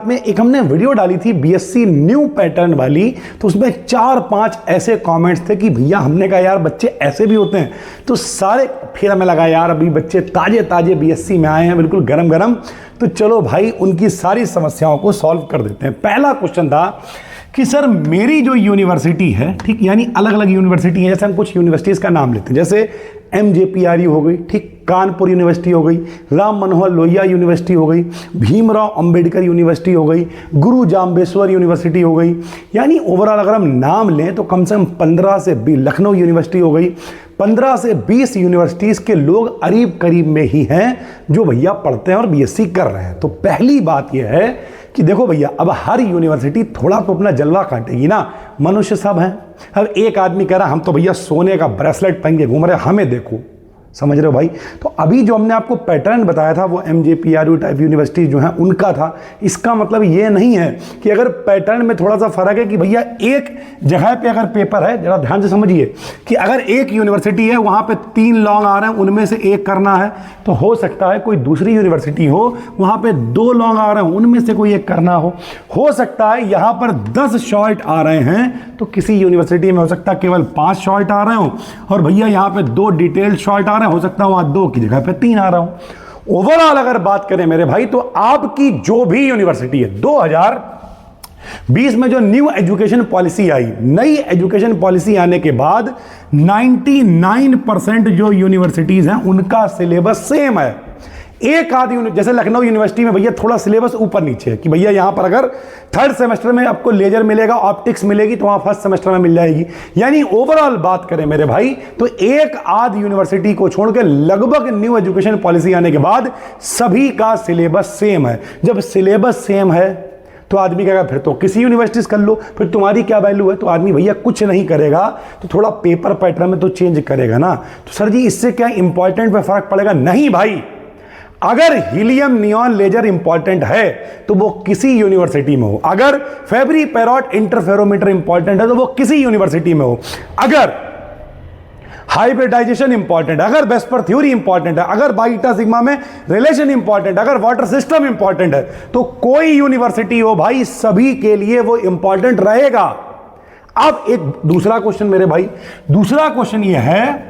में एक हमने वीडियो डाली थी बीएससी न्यू पैटर्न वाली, तो उसमें 4-5 ऐसे कमेंट्स थे कि भैया, हमने कहा यार बच्चे ऐसे भी होते हैं, तो सारे फिर हमें लगा यार अभी बच्चे ताजे ताजे बीएससी में आए हैं, बिल्कुल गरम गरम, तो चलो भाई उनकी सारी समस्याओं को सॉल्व कर देते हैं। पहला क्वेश्चन था कि सर मेरी जो यूनिवर्सिटी है, ठीक, यानी अलग अलग यूनिवर्सिटी है, जैसे हम कुछ यूनिवर्सिटीज का नाम लेते हैं, जैसे MJPRU हो गई, ठीक, कानपुर यूनिवर्सिटी हो गई, राम मनोहर लोहिया यूनिवर्सिटी हो गई, भीमराव अंबेडकर यूनिवर्सिटी हो गई, गुरु जाम्बेश्वर यूनिवर्सिटी हो गई, यानी ओवरऑल अगर हम नाम लें तो कम से कम 15 से 20, लखनऊ यूनिवर्सिटी हो गई, 15 से 20 यूनिवर्सिटीज़ के लोग करीब करीब में ही हैं जो भैया पढ़ते हैं और बीएससी कर रहे हैं। तो पहली बात यह है कि देखो भैया, अब हर यूनिवर्सिटी थोड़ा तो अपना जलवा काटेगी ना, मनुष्य सब हैं। अब एक आदमी कह रहा हम तो भैया सोने का ब्रेसलेट पहन के घूम रहे, हमें देखो, समझ रहे हो भाई। तो अभी जो हमने आपको पैटर्न बताया था वो MJPRU टाइप यूनिवर्सिटी जो है उनका था। इसका मतलब ये नहीं है कि अगर पैटर्न में थोड़ा सा फर्क है कि भैया एक जगह पे अगर पेपर है, जरा ध्यान से समझिए कि अगर एक यूनिवर्सिटी है वहाँ पे 3 लॉन्ग आ रहे हैं, उनमें से एक करना है, तो हो सकता है कोई दूसरी यूनिवर्सिटी हो वहाँ पे 2 लॉन्ग आ रहे हैं, उनमें से कोई एक करना हो सकता है यहाँ पर 10 शॉर्ट आ रहे हैं तो किसी यूनिवर्सिटी में हो सकता है केवल 5 शॉर्ट आ रहे हो, और भैया यहाँ पे 2 डिटेल शॉर्ट आ रहे हैं, हो सकता है वहां 2 की जगह पे 3 आ रहा हूं। ओवरऑल अगर बात करें मेरे भाई, तो आपकी जो भी यूनिवर्सिटी है 2020 में जो न्यू एजुकेशन पॉलिसी आई, नई एजुकेशन पॉलिसी आने के बाद 99% जो यूनिवर्सिटीज हैं उनका सिलेबस सेम है। एक आध जैसे लखनऊ यूनिवर्सिटी में भैया थोड़ा सिलेबस ऊपर नीचे है कि भैया यहां पर अगर 3rd सेमेस्टर में आपको लेजर मिलेगा, ऑप्टिक्स मिलेगी, तो वहां 1st सेमेस्टर में मिल जाएगी। यानी ओवरऑल बात करें मेरे भाई तो एक आध यूनिवर्सिटी को छोड़कर लगभग न्यू एजुकेशन पॉलिसी आने के बाद सभी का सिलेबस सेम है। जब सिलेबस सेम है तो आदमी कहेगा फिर तो किसी यूनिवर्सिटीज कर लो, फिर तुम्हारी क्या वैल्यू है। तो आदमी भैया कुछ नहीं करेगा तो थोड़ा पेपर पैटर्न में तो चेंज करेगा ना। तो सर जी इससे क्या इंपॉर्टेंट पे फर्क पड़ेगा? नहीं भाई, अगर हीलियम नियॉन लेजर इंपॉर्टेंट है तो वो किसी यूनिवर्सिटी में हो, अगर फेबरी पेरोट इंटरफेरोमीटर इंपॉर्टेंट है तो वो किसी यूनिवर्सिटी में हो, अगर हाइब्रिडाइजेशन इंपॉर्टेंट है, अगर वेस्पर थ्योरी इंपॉर्टेंट है, अगर बाईटा सिग्मा में रिलेशन इंपॉर्टेंट है, अगर वाटर सिस्टम इंपॉर्टेंट है, तो कोई यूनिवर्सिटी हो भाई सभी के लिए वो इंपॉर्टेंट रहेगा। अब एक दूसरा क्वेश्चन मेरे भाई, दूसरा क्वेश्चन ये है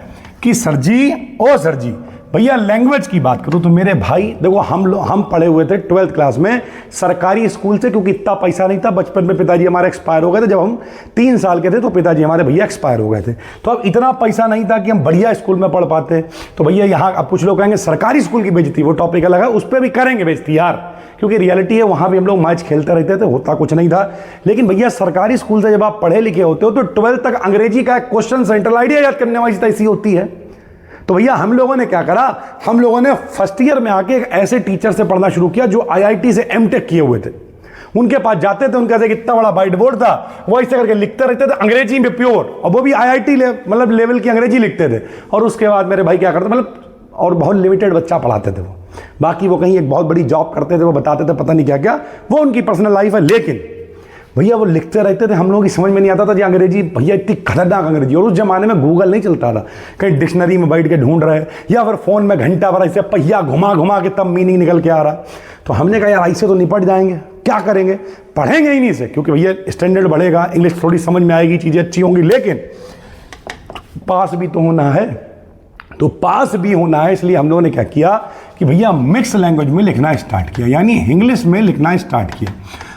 कि सर जी भैया लैंग्वेज की बात करूं तो मेरे भाई देखो, हम पढ़े हुए थे 12th क्लास में सरकारी स्कूल से, क्योंकि इतना पैसा नहीं था। बचपन में पिताजी हमारे एक्सपायर हो गए थे, जब हम 3 साल के थे तो पिताजी हमारे भैया एक्सपायर हो गए थे, तो अब इतना पैसा नहीं था कि हम बढ़िया स्कूल में पढ़ पाते। तो भैया यहाँ अब कुछ लोग कहेंगे सरकारी स्कूल की बेइज्जती, वो टॉपिक अलग है, उस पर भी करेंगे बेइज्जती यार, क्योंकि रियलिटी है वहाँ भी हम लोग मैच खेलते रहते थे, होता कुछ नहीं था। लेकिन भैया सरकारी स्कूल से जब आप पढ़े लिखे होते हो तो 12th तक अंग्रेजी का एक क्वेश्चन सेंट्रल आइडिया याद करने वाली ऐसी होती है। तो भैया हम लोगों ने क्या करा, हम लोगों ने फर्स्ट ईयर में आके एक ऐसे टीचर से पढ़ना शुरू किया जो IIT से MTech किए हुए थे। उनके पास जाते थे, उनका इतना बड़ा व्हाइट बोर्ड था, वो ऐसे करके लिखते रहते थे अंग्रेजी में प्योर, और वो भी IIT मतलब लेवल की अंग्रेजी लिखते थे। और उसके बाद मेरे भाई क्या करते, मतलब और बहुत लिमिटेड बच्चा पढ़ाते थे वो, बाकी वो कहीं एक बहुत बड़ी जॉब करते थे, वो बताते थे पता नहीं क्या क्या, वो उनकी पर्सनल लाइफ है। लेकिन भैया वो लिखते रहते थे, हम लोगों की समझ में नहीं आता था जी अंग्रेजी, भैया इतनी खतरनाक अंग्रेजी। और उस जमाने में गूगल नहीं चलता था, कहीं डिक्शनरी में बैठ के ढूंढ रहे, या फिर फोन में घंटा भर ऐसे पहिया घुमा घुमा के तब मीनिंग निकल के आ रहा। तो हमने कहा यार ऐसे तो निपट जाएंगे, क्या करेंगे, पढ़ेंगे ही नहीं से, क्योंकि भैया स्टैंडर्ड बढ़ेगा, इंग्लिश थोड़ी समझ में आएगी, चीज़ें अच्छी होंगी, लेकिन पास भी तो होना है। तो पास भी होना है, इसलिए हम लोगों ने क्या किया कि भैया मिक्स लैंग्वेज में लिखना स्टार्ट किया, यानी इंग्लिश में लिखना स्टार्ट किया।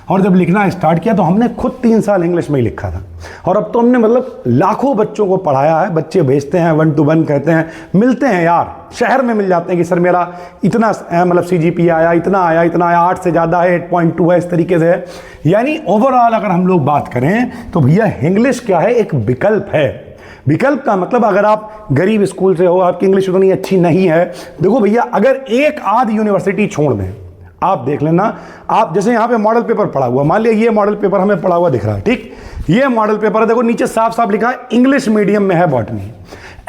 और जब लिखना स्टार्ट किया तो हमने खुद 3 साल इंग्लिश में ही लिखा था, और अब तो हमने मतलब लाखों बच्चों को पढ़ाया है। बच्चे भेजते हैं 1 to 1 कहते हैं, मिलते हैं यार, शहर में मिल जाते हैं कि सर मेरा इतना मतलब CGPA आया, इतना आया, 8 से ज़्यादा है, 8.2 है, इस तरीके से है। यानी ओवरऑल अगर हम लोग बात करें तो भैया इंग्लिश क्या है, एक विकल्प है। विकल्प का मतलब अगर आप गरीब स्कूल से हो, आपकी इंग्लिश उतनी अच्छी नहीं है, देखो भैया अगर एक आध यूनिवर्सिटी छोड़ दें, आप देख लेना, आप जैसे यहाँ पे मॉडल पेपर पढ़ा हुआ, मान लिया ये मॉडल पेपर हमें पढ़ा हुआ दिख रहा है, ठीक, ये मॉडल पेपर है, देखो नीचे साफ साफ लिखा है इंग्लिश मीडियम में है बॉटनी।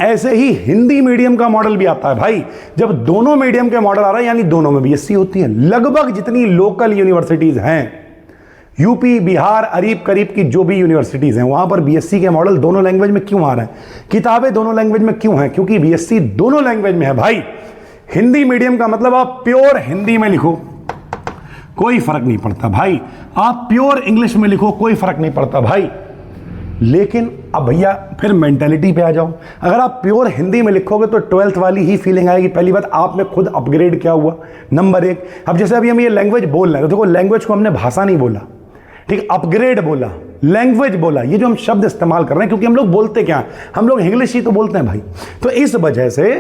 ऐसे ही हिंदी मीडियम का मॉडल भी आता है भाई। जब दोनों मीडियम के मॉडल आ रहा है यानी दोनों में बीएससी होती है। लगभग जितनी लोकल यूनिवर्सिटीज हैं, यूपी, बिहार, करीब की जो भी यूनिवर्सिटीज हैं, वहां पर बीएससी के मॉडल दोनों लैंग्वेज में क्यों आ रहे हैं, किताबें दोनों लैंग्वेज में क्यों हैं? क्योंकि बीएससी दोनों लैंग्वेज में है भाई। हिंदी मीडियम का मतलब आप प्योर हिंदी में लिखो, कोई फर्क नहीं पड़ता भाई। आप प्योर इंग्लिश में लिखो, कोई फर्क नहीं पड़ता भाई। लेकिन अब भैया फिर मेंटेलिटी पे आ जाओ। अगर आप प्योर हिंदी में लिखोगे तो 12th वाली ही फीलिंग आएगी। पहली बात, आप में खुद अपग्रेड क्या हुआ, नंबर एक। अब जैसे अभी हम ये लैंग्वेज बोल रहे हैं, तो देखो लैंग्वेज को हमने भाषा नहीं बोला, ठीक, अपग्रेड बोला, लैंग्वेज बोला। ये जो हम शब्द इस्तेमाल कर रहे हैं, क्योंकि हम लोग बोलते क्या हैं, हम लोग इंग्लिश ही तो बोलते हैं भाई। तो इस वजह से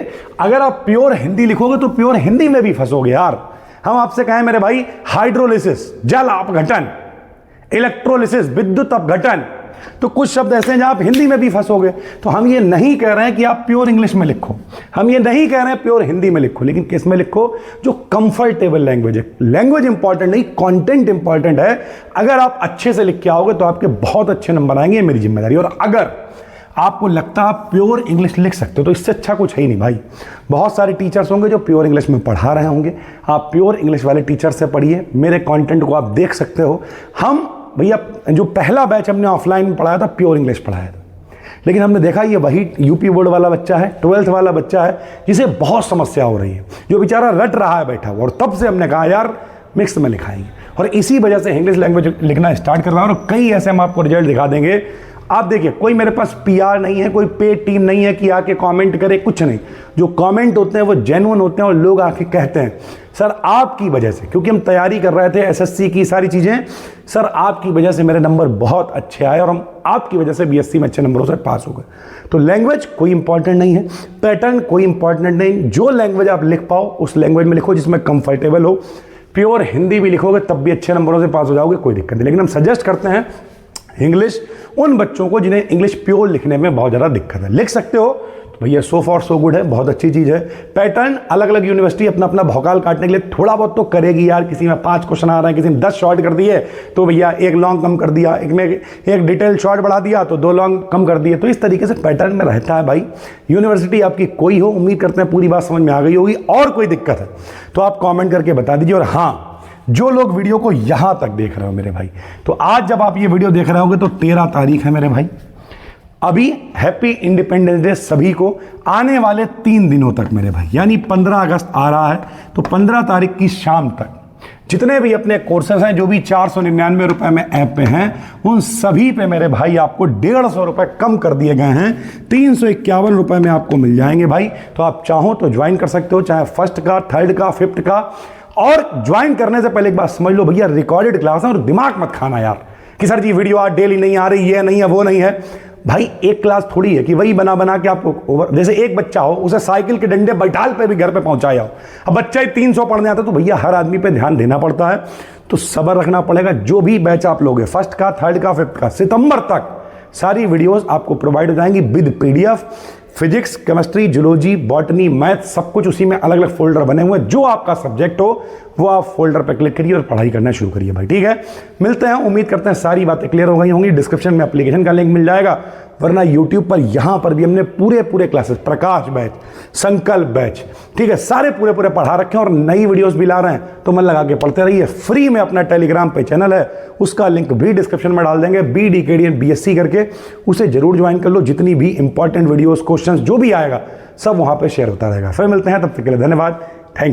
अगर आप प्योर हिंदी लिखोगे तो प्योर हिंदी में भी फंसोगे यार। हम आपसे कहें मेरे भाई, हाइड्रोलिसिस जल अपघटन, इलेक्ट्रोलिसिस विद्युत अपघटन, तो कुछ शब्द ऐसे हैं जहां आप हिंदी में भी फंसोगे। तो हम ये नहीं कह रहे हैं कि आप प्योर इंग्लिश में लिखो, हम ये नहीं कह रहे हैं प्योर हिंदी में लिखो, लेकिन किस में लिखो, जो कंफर्टेबल लैंग्वेज है। लैंग्वेज इंपॉर्टेंट नहीं, कंटेंट इंपॉर्टेंट है। अगर आप अच्छे से लिख के आओगे तो आपके बहुत अच्छे नंबर आएंगे, मेरी जिम्मेदारी। और अगर आपको लगता है आप प्योर इंग्लिश लिख सकते हो तो इससे अच्छा कुछ है ही नहीं भाई। बहुत सारे टीचर्स होंगे जो प्योर इंग्लिश में पढ़ा रहे होंगे, आप प्योर इंग्लिश वाले टीचर से पढ़िए, मेरे कंटेंट को आप देख सकते हो। हम भैया जो पहला बैच हमने ऑफलाइन में पढ़ाया था, प्योर इंग्लिश पढ़ाया था, लेकिन हमने देखा ये वही यूपी बोर्ड वाला बच्चा है, 12th वाला बच्चा है, जिसे बहुत समस्या हो रही है, जो बेचारा रट रहा है बैठा हुआ। और तब से हमने कहा यार मिक्स में लिखाएंगे, और इसी वजह से इंग्लिश लैंग्वेज लिखना स्टार्ट करवाएं। और कई ऐसे हम आपको रिजल्ट दिखा देंगे। आप देखिए, कोई मेरे पास पीआर नहीं है, कोई पेड टीम नहीं है कि आके कमेंट करे, कुछ नहीं। जो कमेंट होते हैं वो जेन्युइन होते हैं, और लोग आके कहते हैं सर आपकी वजह से, क्योंकि हम तैयारी कर रहे थे एसएससी की सारी चीज़ें, सर आपकी वजह से मेरे नंबर बहुत अच्छे आए और हम आपकी वजह से बीएससी में अच्छे नंबरों से पास हो गए। तो लैंग्वेज कोई इंपॉर्टेंट नहीं है, पैटर्न कोई इंपॉर्टेंट नहीं। जो लैंग्वेज आप लिख पाओ उस लैंग्वेज में लिखो जिसमें कंफर्टेबल हो। प्योर हिंदी भी लिखोगे तब भी अच्छे नंबरों से पास हो जाओगे, कोई दिक्कत नहीं। लेकिन हम सजेस्ट करते हैं इंग्लिश उन बच्चों को जिन्हें इंग्लिश प्योर लिखने में बहुत ज़्यादा दिक्कत है। लिख सकते हो तो भैया सो फॉर सो गुड है, बहुत अच्छी चीज़ है। पैटर्न अलग अलग यूनिवर्सिटी अपना अपना भौकाल काटने के लिए थोड़ा बहुत तो करेगी यार। किसी में 5 क्वेश्चन आ रहे हैं, किसी में 10 शॉर्ट कर दिए तो भैया 1 लॉन्ग कम कर दिया, एक में 1 डिटेल शॉर्ट बढ़ा दिया तो 2 लॉन्ग कम कर दिए। तो इस तरीके से पैटर्न में रहता है भाई। यूनिवर्सिटी आपकी कोई हो, उम्मीद करते हैं पूरी बात समझ में आ गई होगी। और कोई दिक्कत है तो आप कॉमेंट करके बता दीजिए। और हाँ, जो लोग वीडियो को यहां तक देख रहे हो मेरे भाई, तो आज जब आप ये वीडियो देख रहे होगे तो 13 तारीख है मेरे भाई। अभी हैप्पी इंडिपेंडेंस डे सभी को। आने वाले 3 दिनों तक मेरे भाई, यानी 15 अगस्त आ रहा है, तो 15 तारीख की शाम तक जितने भी अपने कोर्सेज हैं, जो भी 499 रुपए में ऐप पे हैं, उन सभी पे मेरे भाई आपको 150 रुपए कम कर दिए गए हैं। 351 रुपए में आपको मिल जाएंगे भाई। तो आप चाहो तो ज्वाइन कर सकते हो, चाहे फर्स्ट का, थर्ड का, फिफ्थ का। और ज्वाइन करने से पहले एक बात समझ लो भैया, रिकॉर्डेड क्लास है, और दिमाग मत खाना यार कि सर जी वीडियो आज डेली नहीं आ रही, ये नहीं है, वो नहीं है। भाई एक क्लास थोड़ी है कि वही बना बना के आपको, जैसे एक बच्चा हो उसे साइकिल के डंडे बैठाल पे भी घर पे पहुंचाया हो। अब बच्चा ही 300 पढ़ने आता तो भैया हर आदमी पे ध्यान देना पड़ता है, तो सब्र रखना पड़ेगा। जो भी बैच आप लोगे, फर्स्ट का, थर्ड का, फिफ्थ का, सितंबर तक सारी वीडियोस आपको प्रोवाइड हो जाएंगी with PDF. Physics, chemistry, zoology, botany, math, सब कुछ उसी में अलग अलग फोल्डर बने हुए हैं। जो आपका सब्जेक्ट हो वो आप फोल्डर पर क्लिक करिए और पढ़ाई करना शुरू करिए भाई, ठीक है। मिलते हैं, उम्मीद करते हैं सारी बातें क्लियर हो गई होंगी। डिस्क्रिप्शन में एप्लीकेशन का लिंक मिल जाएगा, वरना यूट्यूब पर यहाँ पर भी हमने पूरे क्लासेस, प्रकाश बैच, संकल्प बैच, ठीक है, सारे पूरे पढ़ा रखे हैं और नई वीडियोस भी ला रहे हैं। तो मन लगा के पढ़ते रहिए। फ्री में अपना टेलीग्राम पे चैनल है, उसका लिंक भी डिस्क्रिप्शन में डाल देंगे, BDKDN BSc करके, उसे जरूर ज्वाइन कर लो। जितनी भी इंपॉर्टेंट वीडियोस, क्वेश्चंस जो भी आएगा सब वहाँ पे शेयर होता रहेगा। फिर मिलते हैं, तब तक के लिए धन्यवाद, थैंक यू।